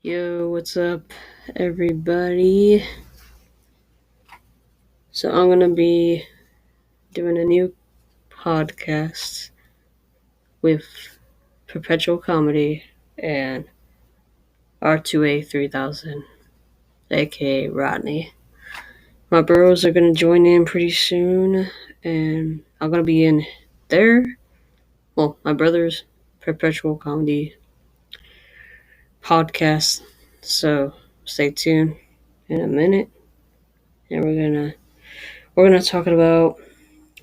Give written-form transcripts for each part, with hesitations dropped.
Yo, what's up, everybody? So, I'm gonna be doing a new podcast with Perpetual Comedy and R2A3000, aka Rodney. My bros are gonna join in pretty soon, and I'm gonna be in their, my brother's Perpetual Comedy podcast. So, stay tuned in a minute, and we're gonna talk about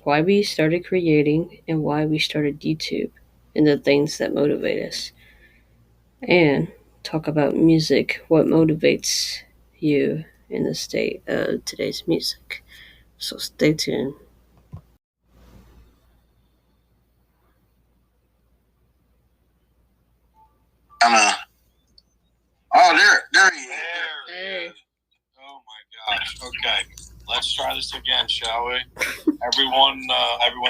why we started creating and why we started YouTube and the things that motivate us. And talk about music, what motivates you in the state of today's music. So stay tuned. There he is. Hey. Oh my gosh. Okay, let's try this again, shall we? Everyone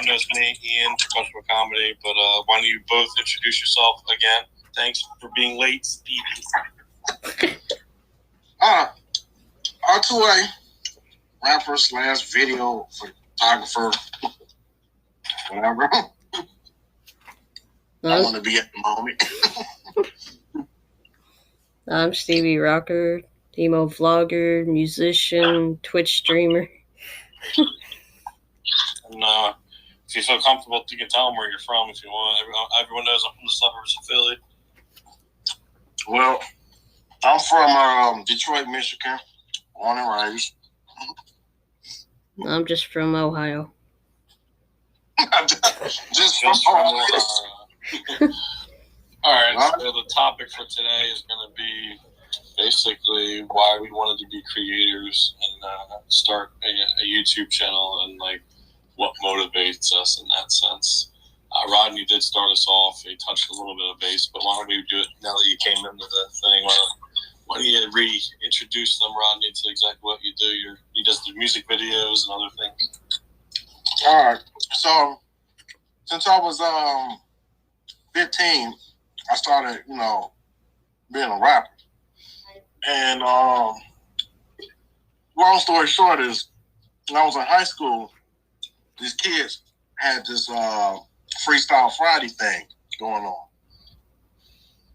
knows me, Ian, Perpetual Comedy. But why don't you both introduce yourself again? Thanks for being late, Stevie. R2A, rapper / video photographer, whatever. I want to be at the moment. I'm Stevie, rocker, emo vlogger, musician, Twitch streamer. And if you feel comfortable, you can tell them where you're from if you want. Everyone knows I'm from the suburbs of Philly. Well, I'm from Detroit, Michigan, born and raised. I'm just from Ohio. just from Ohio. All right, so the topic for today is going to be basically why we wanted to be creators and start a YouTube channel and like what motivates us in that sense. Rodney did start us off. He touched a little bit of bass, but why don't we do it now that you came into the thing? Why don't you reintroduce them, Rodney, to exactly what you do? You just do music videos and other things. All right. So since I was 15, I started, being a rapper. And long story short is, when I was in high school, these kids had this Freestyle Friday thing going on.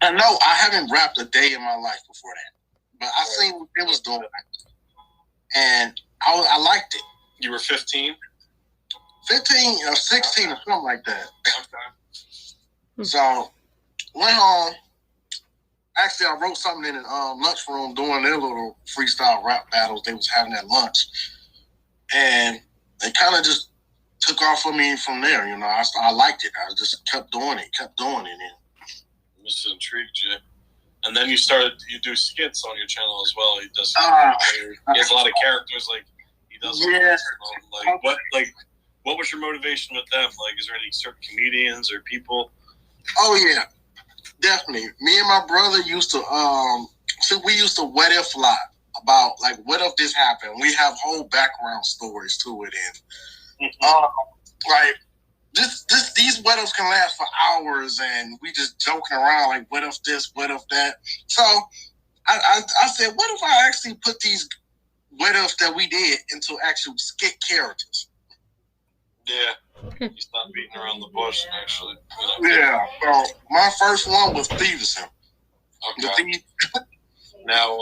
And no, I haven't rapped a day in my life before that. But I seen what they was doing. And I liked it. You were 15? 15 or 16 or something like that. Okay. So, went home. Actually, I wrote something in the lunchroom during their little freestyle rap battles they was having at lunch. And they kind of just took off for me from there. I liked it. I just kept doing it. And this intrigued you. And then you do skits on your channel as well. He does. He has a lot of characters. Like he does. Yeah. What was your motivation with them? Like, is there any certain comedians or people? Oh yeah, definitely. Me and my brother used to we used to what if a lot about like what if this happened. We have whole background stories to it, and like these what ifs can last for hours, and we just joking around like what if this, what if that. So I said, what if I actually put these what ifs that we did into actual skit characters? Yeah, you stop beating around the bush, actually. Yeah, so my first one was Thieves. Okay. Now,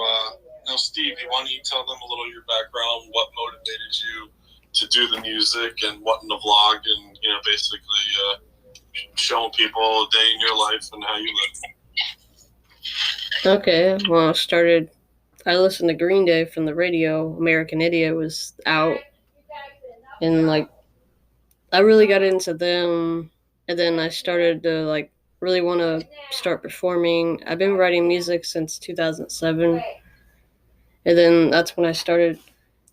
Steve, why don't you tell them a little of your background, what motivated you to do the music and what in the vlog, and, basically showing people a day in your life and how you live. Okay, well, I listened to Green Day from the radio. American Idiot was out, and I really got into them, and then I started to really want to start performing. I've been writing music since 2007, and then that's when I started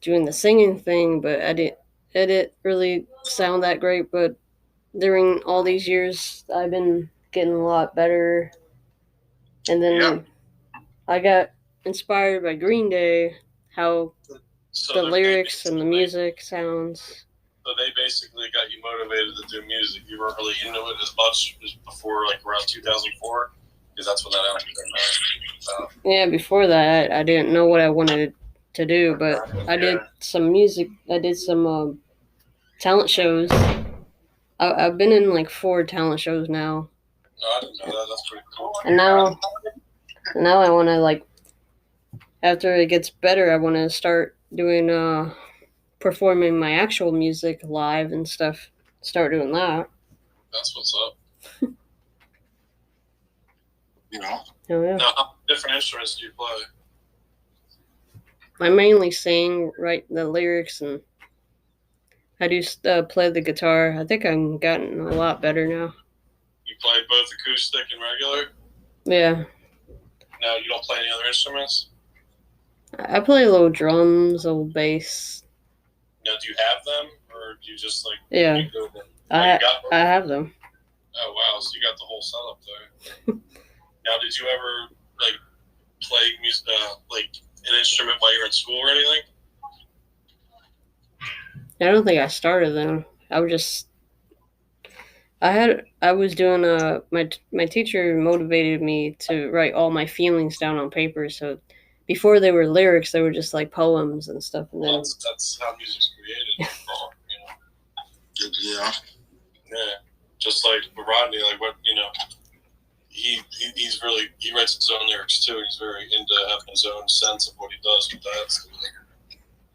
doing the singing thing, but it didn't really sound that great. But during all these years, I've been getting a lot better, and then I got inspired by Green Day, how the lyrics and the music sounds. So they basically got you motivated to do music. You weren't really into it as much as before, like around 2004, because that's when that album came out. Yeah, before that, I didn't know what I wanted to do, but I did some music. I did some talent shows. I've been in like 4 talent shows now. No, I didn't know that. That's pretty cool. And now I want to like after it gets better, I want to start doing performing my actual music live and stuff. Start doing that. That's what's up. Oh yeah. Now, how different instruments do you play? I mainly sing, write the lyrics, and I do play the guitar. I think I'm gotten a lot better now. You play both acoustic and regular? Yeah. No, you don't play any other instruments? I play a little drums, a little bass. Now, do you have them, or do you just like? Yeah, I have them. Oh wow! So you got the whole setup there. Now, did you ever like play music, like an instrument while you were in school or anything? I don't think I started them. I was doing my teacher motivated me to write all my feelings down on paper. So before they were lyrics, they were just like poems and stuff. And then that's how music's created. Yeah. Yeah. Just like Rodney, like what he's really he writes his own lyrics too. He's very into having his own sense of what he does with that. So,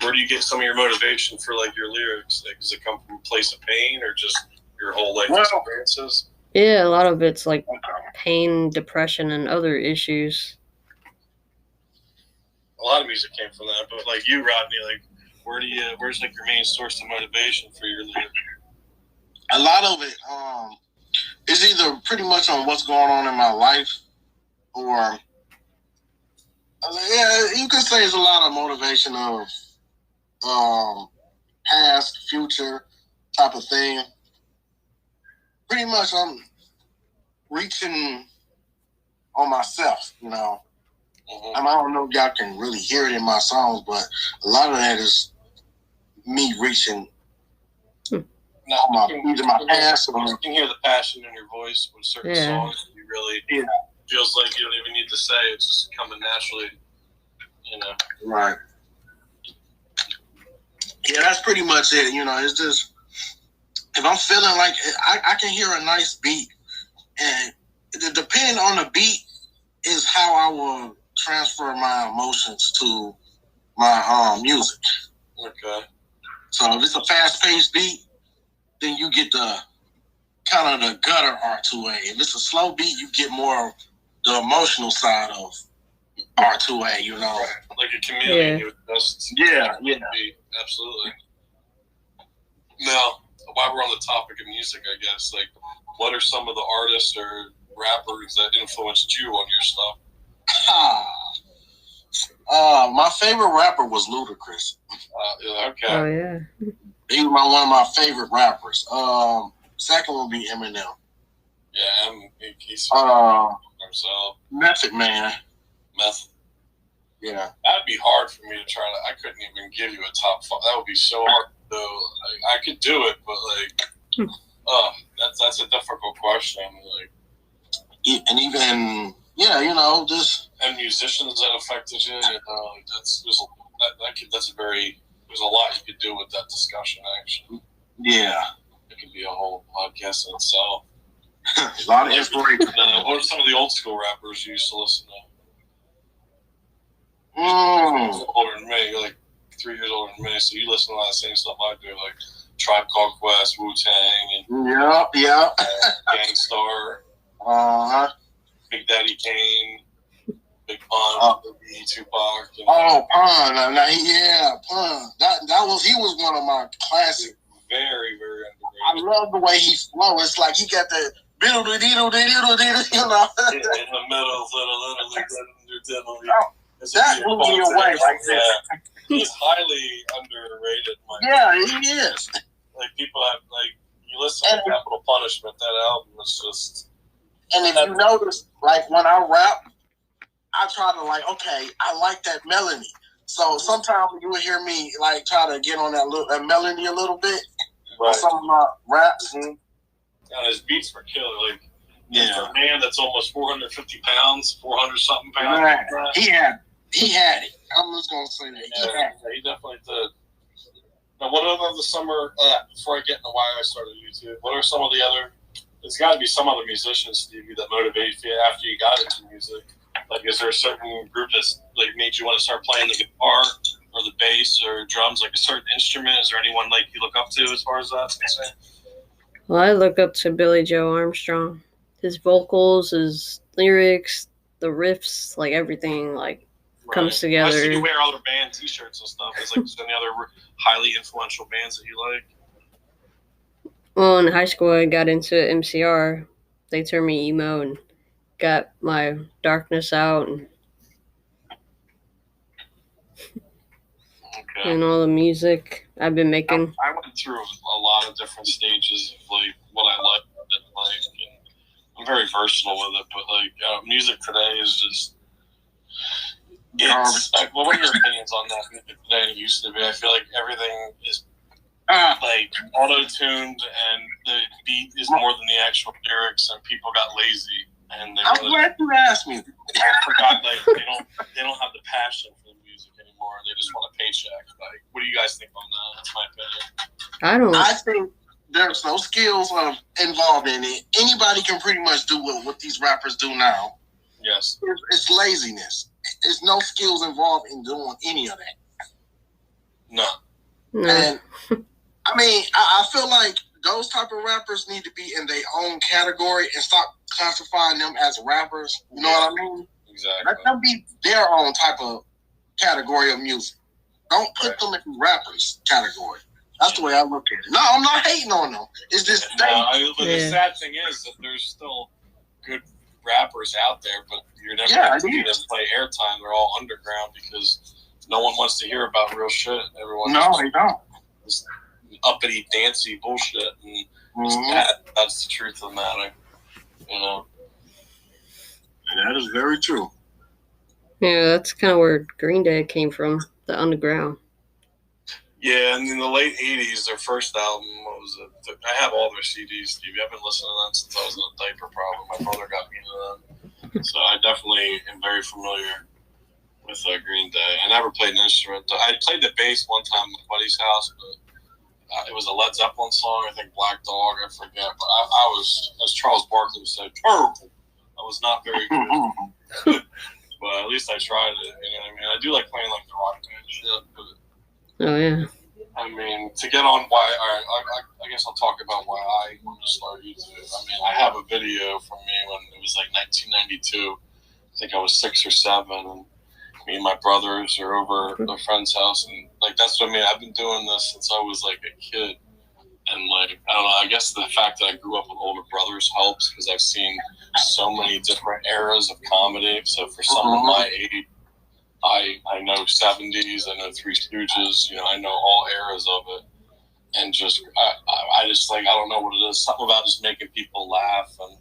where do you get some of your motivation for like your lyrics? Like, does it come from a place of pain or just your whole life experiences? Yeah, a lot of it's like pain, depression, and other issues. A lot of music came from that, but like you, Rodney, like where's like your main source of motivation for your lyrics? A lot of it is either pretty much on what's going on in my life, or yeah, you could say it's a lot of motivation of past, future type of thing. Pretty much, I'm reaching on myself, Mm-hmm. I don't know if y'all can really hear it in my songs, but a lot of that is me reaching. Either my past, or you can hear the passion in your voice with certain songs. You really feels like you don't even need to say it; it's just coming naturally. Right. Yeah, that's pretty much it. It's just if I'm feeling like I can hear a nice beat, and depending on the beat is how I will transfer my emotions to my music. Okay. So if it's a fast-paced beat, then you get the kind of the gutter R2A. If it's a slow beat, you get more the emotional side of R2A. Like a chameleon. Yeah. Absolutely. Now, while we're on the topic of music, I guess, like, what are some of the artists or rappers that influenced you on your stuff? My favorite rapper was Ludacris. Okay. Oh yeah. He was one of my favorite rappers. Second would be Eminem. Yeah, he's himself. Method Man. Method. Yeah. That'd be hard for me to try to. I couldn't even give you a top 5. That would be so hard to do. I could do it, but that's a difficult question. Like, and even just and musicians that affected you. There's a lot you could do with that discussion. Actually, yeah, it could be a whole podcast in itself. A lot of inspiration. What are some of the old school rappers you used to listen to? Older than me, you're like 3 years older than me, so you listen to a lot of the same stuff I do, like Tribe Called Quest, Wu-Tang, and Gangstar, Big Daddy Kane, Big Pun, Tupac. Pun. Pun. He was one of my classic. Very, very underrated. I love the way he flows. It's like he got the diddle-diddle, in the middle, that blew me away. Yeah. He's highly underrated. He is. Like, people have, you listen to Capital Punishment, that album is just... And if you notice, when I rap, I try to, okay, I like that melody. So sometimes you will hear me, try to get on that melody a little bit. Right. On some of my raps. And his beats were killer. Yeah. For a man that's almost 450 pounds, 400 something pounds. Right. He had it. I'm just gonna say that. Yeah, he definitely did. Now, what other summer? Before I get into why I started YouTube, what are some of the other? There's got to be some other musicians, Stevie, that motivated you after you got into music. Like, is there a certain group that's like made you want to start playing the guitar or the bass or drums, like a certain instrument? Is there anyone like you look up to as far as that's concerned? Well, I look up to Billy Joe Armstrong. His vocals, his lyrics, the riffs, like everything, like comes together. I see you wear other band T-shirts and stuff. Is there any other highly influential bands that you like? Well, in high school, I got into MCR. They turned me emo and got my darkness out and all the music I've been making. I went through a lot of different stages of like what I liked and didn't like, and I'm very versatile with it. But like music today is just it's like, what are your opinions on that music today than it used to be? I feel like everything is like auto-tuned and the beat is more than the actual lyrics, and people got lazy. And I'm glad you asked me. I forgot they don't have the passion for the music anymore. They just want a paycheck. Like, what do you guys think on that? That's my opinion. I think there's no skills involved in it. Anybody can pretty much do what these rappers do now. Yes. It's laziness. There's no skills involved in doing any of that. No. And I mean, I feel like those type of rappers need to be in their own category and stop classifying them as rappers. You know what I mean? Exactly. Let them be their own type of category of music. Don't put them in rappers category. That's the way I look at it. No, I'm not hating on them. It's just but the sad thing is that there's still good rappers out there, but you're never going to see them play airtime. They're all underground because no one wants to hear about real shit. Everyone they don't. This uppity, dancy bullshit, and that's the truth of the matter. You know. And that is very true. Yeah, that's kind of where Green Day came from, the underground. Yeah, and in the late 80s, their first album, what was it? I have all their CDs, Stevie. I've been listening to them since I was in a diaper problem. My brother got me into them. So I definitely am very familiar with Green Day. I never played an instrument. I played the bass one time at my buddy's house, but it was a Led Zeppelin song, I think Black Dog, I forget. But I was, as Charles Barkley would say, terrible. I was not very good. But at least I tried it, you know what I mean? I do like playing like the rock band shit, but oh yeah. I mean, to get on why, I guess I'll talk about why I wanted to start YouTube. I mean, I have a video from me when it was like 1992. I think I was 6 or 7, and me and my brothers are over at a friend's house, and like that's what I mean. I've been doing this since I was like a kid, and like I don't know. I guess the fact that I grew up with older brothers helps because I've seen so many different eras of comedy. So for someone my age, I know 70s, I know Three Stooges, you know, I know all eras of it, and just I just like I don't know what it is. Something about just making people laugh, and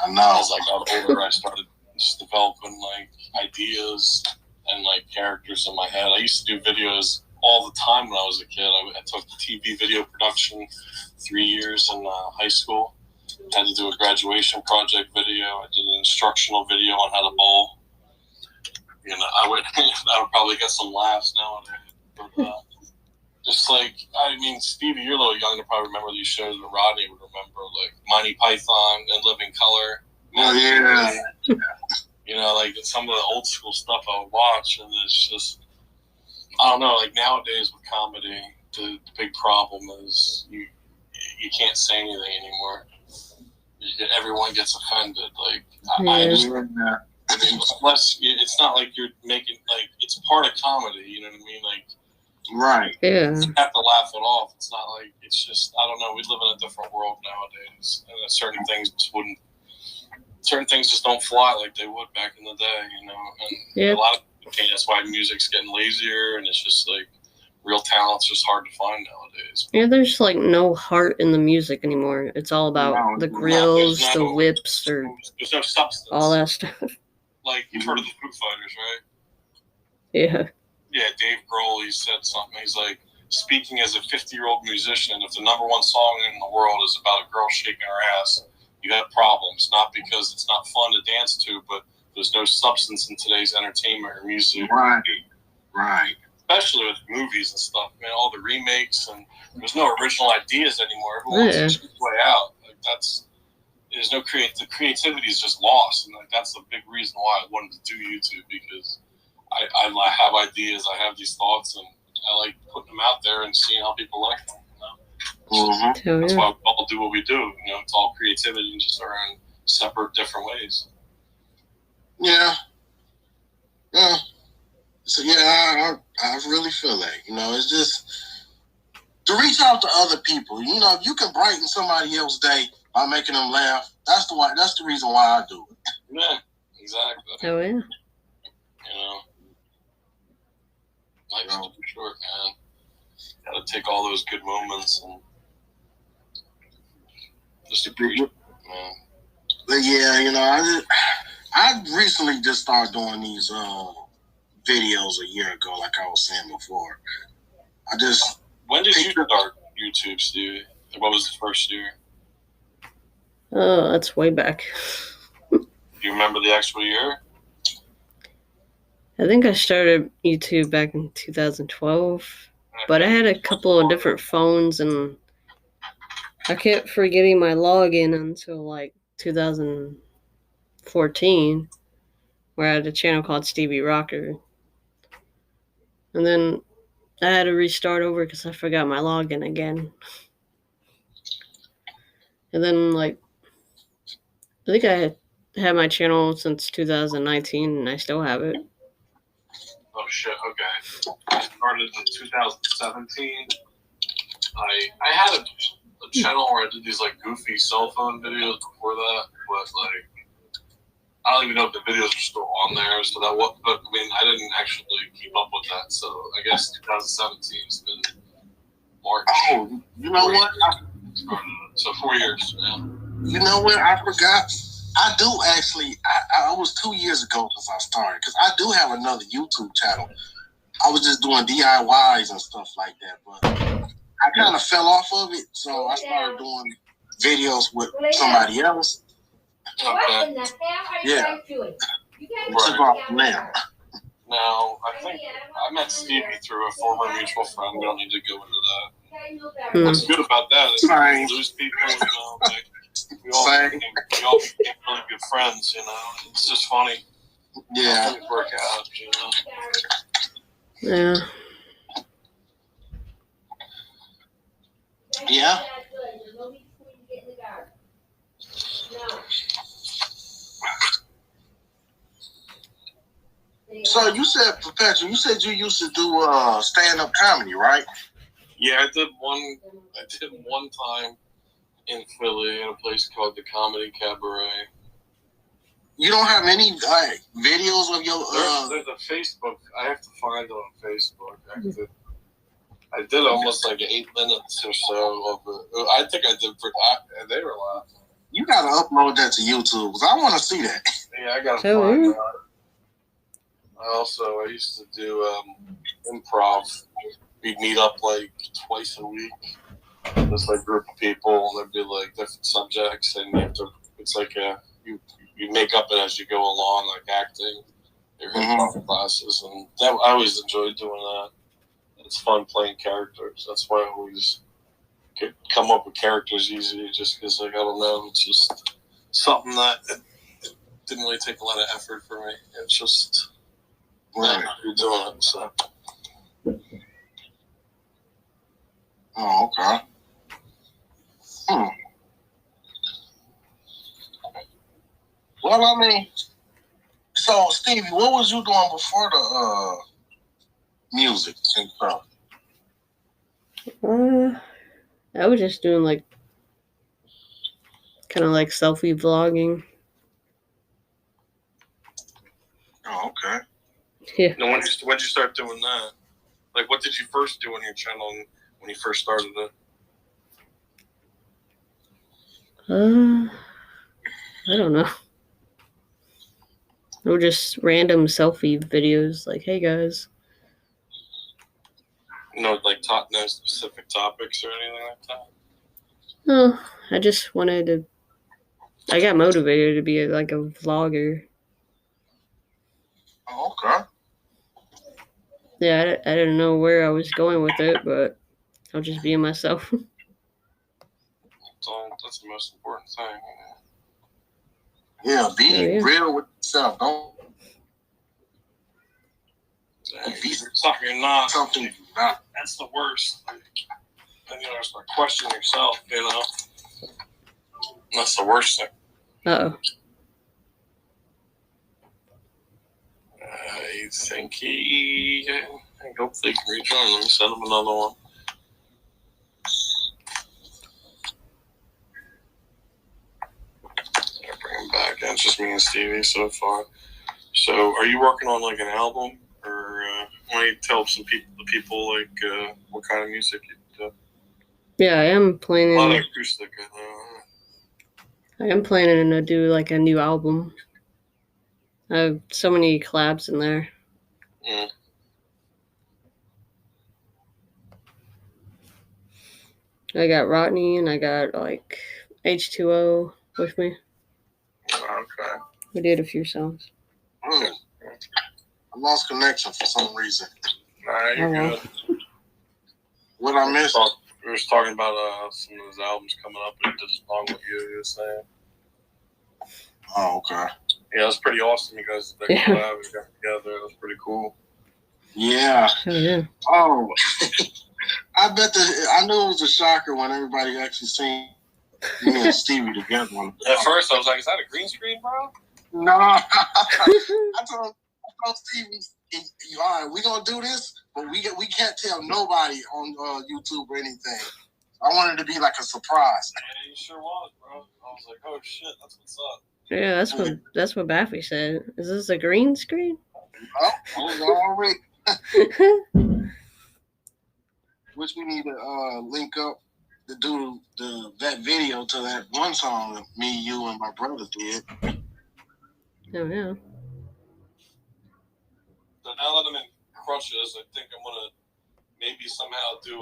I know as I got older, I started just developing like ideas and like characters in my head. I used to do videos all the time when I was a kid. I took TV video production 3 years in high school. I had to do a graduation project video. I did an instructional video on how to bowl. You know, I would probably get some laughs nowadays. But just like, I mean, Stevie, you're a little young to probably remember these shows, but Rodney would remember like Monty Python and Living Color. Oh, yeah. You know, like some of the old school stuff I would watch, and it's just, I don't know, like nowadays with comedy, the big problem is you can't say anything anymore. Everyone gets offended. Like, I just, I mean, unless it's not like you're making, like, it's part of comedy, you know what I mean? Like, right. Yeah. You have to laugh it off. It's not like, it's just, I don't know, we live in a different world nowadays, and certain things just don't fly like they would back in the day, you know? And a lot of people, that's why music's getting lazier, and it's just like, real talent's just hard to find nowadays. Yeah, there's like no heart in the music anymore. It's all about the grills, the whips, or there's no substance. All that stuff. Like, you've heard of the Foo Fighters, right? Yeah. Yeah, Dave Grohl, he said something. He's like, speaking as a 50-year-old musician, if the number one song in the world is about a girl shaking her ass, you have problems, not because it's not fun to dance to, but there's no substance in today's entertainment or music. Right. Especially with movies and stuff, man. All the remakes, and there's no original ideas anymore. Everyone's just way out. Like there's no the creativity is just lost, and like that's the big reason why I wanted to do YouTube, because I have ideas, I have these thoughts, and I like putting them out there and seeing how people like them. That's why we all do what we do. It's all creativity and just our own separate, different ways. Yeah. So I really feel that. It's just to reach out to other people. If you can brighten somebody else's day by making them laugh, that's the reason why I do it. Yeah, exactly. Oh yeah. Life's too short, man. Gotta take all those good moments and just appreciate it, man. But yeah, I recently just started doing these videos a year ago, like I was saying before. When did you start YouTube, Stevie? What was the first year? Oh, that's way back. Do you remember the actual year? I think I started YouTube back in 2012, but I had a couple of different phones, and I kept forgetting my login until like 2014, where I had a channel called Stevie Rocker. And then I had to restart over because I forgot my login again. And then, I think I had my channel since 2019, and I still have it. Oh, shit, okay. I started in 2017. I had a channel where I did these, goofy cell phone videos before that, but, I don't even know if the videos are still on there, so but I didn't actually keep up with that, so I guess 2017 has been March. Oh, you know what? So 4 years, yeah. You know what? I forgot. I do actually. I was 2 years ago since I started, because I do have another YouTube channel. I was just doing DIYs and stuff like that, but I kind of fell off of it, so I started doing videos with somebody else. Okay. Yeah. Took off from there. Now, I think I met Stevie through a former mutual friend. We don't need to go into that. What's good about that is you lose people, we all became really good friends, It's just funny. Yeah. How things work out, Yeah. Yeah. So you said, Perpetual, you said you used to do stand-up comedy, right? Yeah, I did one time in Philly in a place called the Comedy Cabaret. You don't have any videos of your There's a Facebook. I have to find it on Facebook. I did almost 8 minutes or so of it. I think I did they were laughing. You gotta upload that to YouTube, because I want to see that. Yeah, I gotta find that. I used to do improv. We'd meet up twice a week. Just group of people, and there'd be different subjects, and you have to. It's you make up it as you go along, acting. Your improv classes, and I always enjoyed doing that. It's fun playing characters. That's why I always come up with characters easy, just because I don't know. It's just something that it didn't really take a lot of effort for me. It's just you're doing it. So. Oh, okay. Well, so Stevie, what was you doing before the music and stuff? I was just doing kind of selfie vlogging. Oh, okay. Yeah. Now, when did you start doing that? What did you first do on your channel when you first started it? I don't know. They were just random selfie videos, hey guys. No specific topics or anything like that? No, I just wanted to I got motivated to be like a vlogger. Oh, okay. Yeah, I didn't know where I was going with it, but I'll just be myself. So that's the most important thing. Yeah, be real with yourself. Don't be something you're not. Something you're not. That's the worst. Like, then you start questioning yourself, you know? That's the worst thing. Uh-oh. I think I hope they can rejoin. Let me send him another one. Bring him back. It's just me and Stevie so far. So, are you working on like an album, or why don't you tell the people like what kind of music you do? Yeah, I am planning. A lot of acoustic. I am planning to do like a new album. I have so many collabs in there. Mm. I got Rodney and I got like H2O with me. Okay. We did a few songs. I lost connection for some reason. You're good. What I missed? We were talking about some of his albums coming up and just along with you were saying. Oh, okay. Yeah, that's pretty awesome. You guys did that collab. We got together. That was pretty cool. Yeah. Oh, yeah. Oh, I bet I knew it was a shocker when everybody actually seen me and Stevie together. At first, I was like, "Is that a green screen, bro?" No. I told Stevie, all right, we gonna do this, but we can't tell nobody on YouTube or anything. I wanted it to be like a surprise. Yeah, you sure was, bro. I was like, "Oh shit, that's what's up." Yeah, that's what Baffy said. Is this a green screen? Oh, hold on, Rick. Which we need to link up to do that video to that one song that me, you, and my brother did. Oh, yeah. So now that I'm in crutches, I think I'm gonna maybe somehow do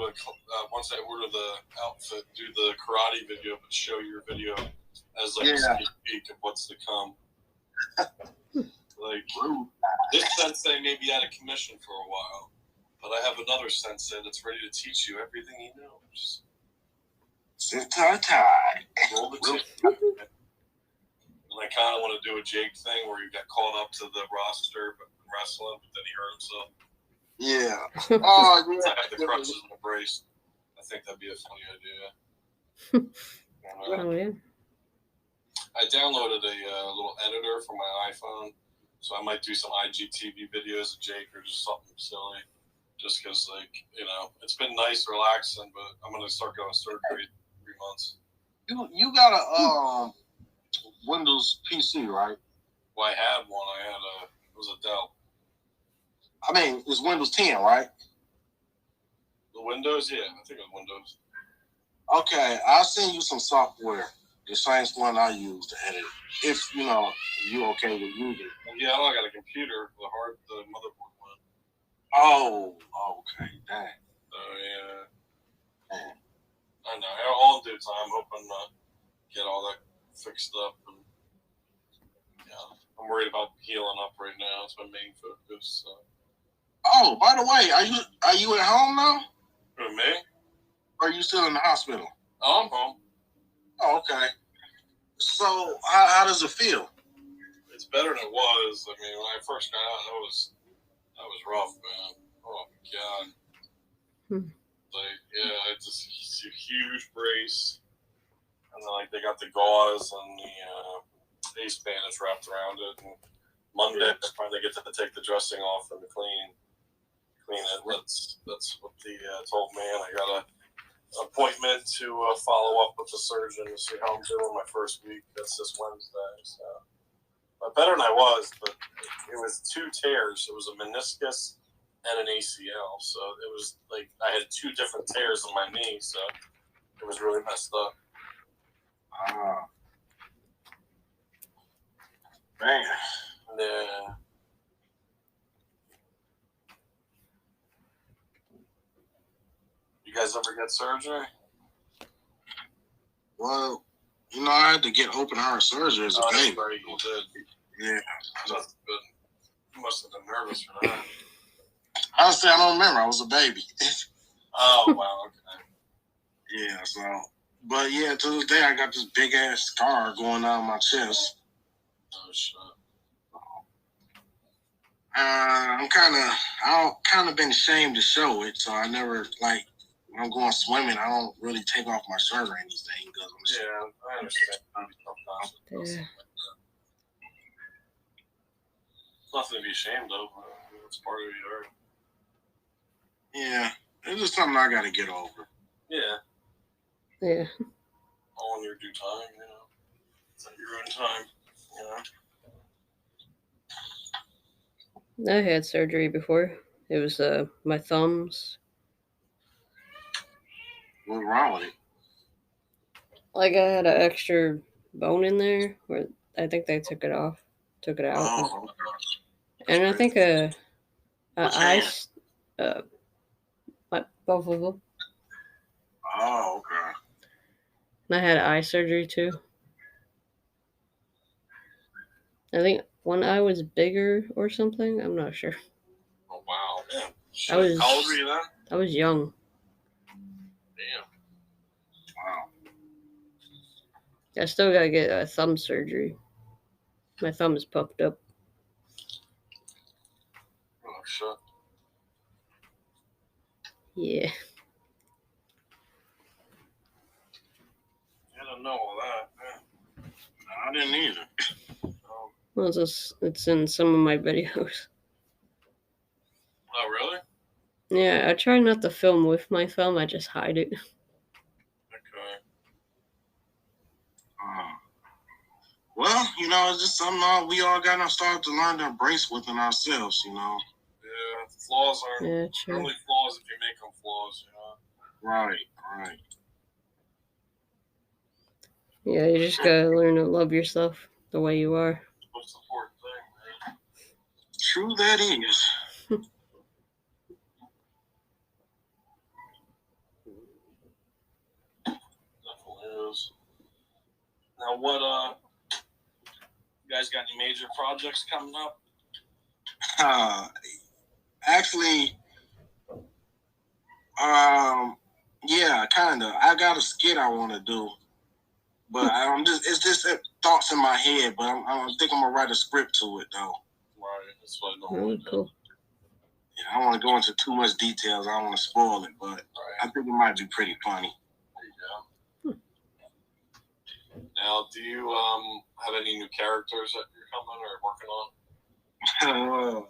once I order the outfit, do the karate video, but show your video as like a sneak peek of what's to come. Like this sensei may be out of commission for a while, but I have another sensei that's ready to teach you everything he knows. Sit tight. Roll the tape. And I kind of want to do a Jake thing where he got called up to the roster but wrestling, but then he hurt himself. Yeah. Oh, yeah. I have the crutches and the brace. I think that'd be a funny idea. Oh, yeah. I downloaded a little editor for my iPhone, so I might do some IGTV videos of Jake or just something silly. Just because, like, it's been nice, relaxing, but I'm going to start going surgery in 3 months. You got a Windows PC, right? Well, I had one. It was a Dell. I mean, it's Windows 10, right? The Windows? Yeah, I think it was Windows. Okay, I'll send you some software. The same one I use to edit. If, you okay with using it. Yeah, I got a computer. The motherboard one. Oh, okay. Dang. Yeah. I know. All in due time. I'm hoping to get all that fixed up. And, I'm worried about healing up right now. It's my main focus. So. Oh, by the way, are you at home now? Who, me? Or are you still in the hospital? Oh, I'm home. Oh, okay. So, how does it feel? It's better than it was. I mean, when I first got out, that was rough, man. Oh my god. Like, it's a huge brace, and then like they got the gauze and the ace bandage wrapped around it. And Monday, I finally get to take the dressing off and clean it. That's what they told me, and I got an appointment to follow up with the surgeon to see how I'm doing my first week. That's this Wednesday. So, but better than I was, but it was 2 tears. It was a meniscus and an ACL. So it was like I had 2 different tears in my knee. So it was really messed up. Man. Yeah. You guys ever get surgery? Well, You know, I had to get open heart surgery as a baby. Right, you did. Yeah. You must have been nervous for that. Honestly, I don't remember. I was a baby. Oh, wow, okay. Yeah, so. But yeah, to this day, I got this big ass scar going down my chest. Oh, shit. I've kind of been ashamed to show it, so I never, like, when I'm going swimming, I don't really take off my shirt or anything. Yeah, I understand. Yeah. Nothing to be ashamed of. It's part of your art. Yeah, it's just something I got to get over. Yeah. Yeah. All in your due time, you know. It's at your own time, you know. I had surgery before. It was my thumbs. What's wrong with it? Like I had an extra bone in there where I think they took it out. Oh, And I think Which both of them. Oh, okay. And I had eye surgery too. I think one eye was bigger or something. I'm not sure. Oh, wow. Yeah. How old were you then? I was young. Damn. Wow. I still gotta get a thumb surgery. My thumb is puffed up. Oh, shit. Yeah. I didn't know all that. Yeah. I didn't either. Well, it's in some of my videos. Oh, really? Yeah, I try not to film with my thumb. I just hide it. Okay. Well, you know, it's just something we all got to start to learn to embrace within ourselves, you know. Yeah, flaws aren't only flaws if you make them flaws, you know. Right. Yeah, you just gotta learn to love yourself the way you are. Most important thing, man. True that is. Definitely is. Now, you guys got any major projects coming up? Actually, yeah, kind of. I got a skit I want to do, but it's just thoughts in my head. But I think I'm gonna write a script to it though. Right, that's what I normally do. Cool. Yeah, I don't want to go into too much details. I don't want to spoil it, but I think it might be pretty funny. There you go. Now, do you have any new characters that you're coming or working on?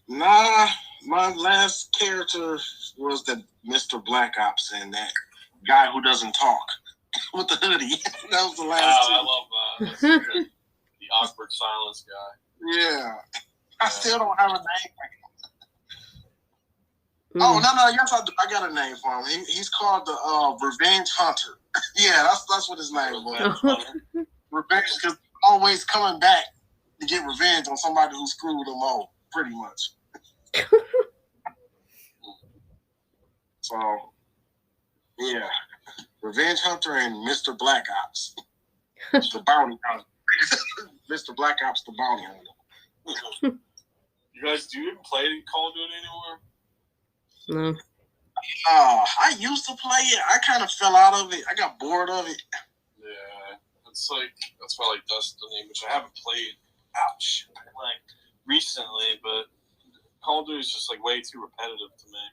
Nah, my last character was the Mr. Black Ops and that guy who doesn't talk with the hoodie. That was the last. I love that. That's good. The awkward silence guy. Yeah. I still don't have a name. Oh no! Yes, I got a name for him. He's called the Revenge Hunter. Yeah, that's what his name was. Revenge, because always coming back to get revenge on somebody who screwed him over, pretty much. So, yeah, Revenge Hunter and Mr. Black Ops, the bounty hunter. Mr. Black Ops, the bounty hunter. You guys, do you even play Call of Duty anymore? No. I used to play it. I kind of fell out of it. I got bored of it. Yeah, that's why I like Destiny, which I haven't played. Like recently, but Call of Duty is just like way too repetitive to me.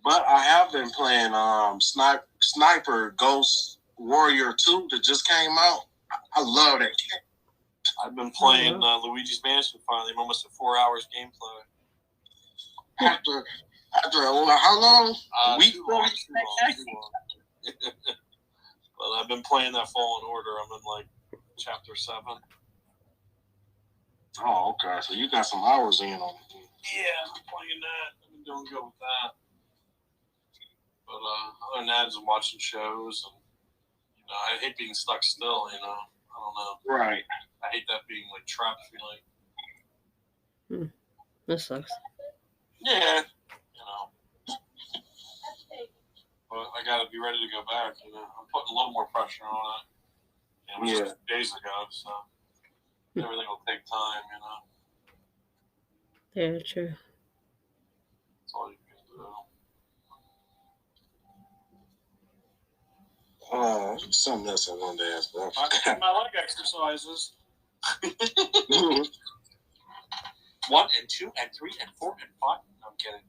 But I have been playing Sniper Ghost Warrior 2 that just came out. I love that game. I've been playing Luigi's Mansion finally. I'm almost at 4 hours gameplay. After how long? A week? Too long. But I've been playing that Fallen Order. I'm in like chapter 7. Oh, okay. So you got some hours in on it. Yeah, I'm playing that. I've been doing good with that. But other than that, I'm watching shows, and I hate being stuck still. I don't know. Right. I hate that being like trapped feeling. That sucks. Yeah. But I gotta be ready to go back. I'm putting a little more pressure on it. It was just days ago, so everything will take time, you know. Yeah, true. That's all you can do. Something else I wanted to ask. I do my leg exercises. 1 and 2 and 3 and 4 and 5. No, I'm kidding.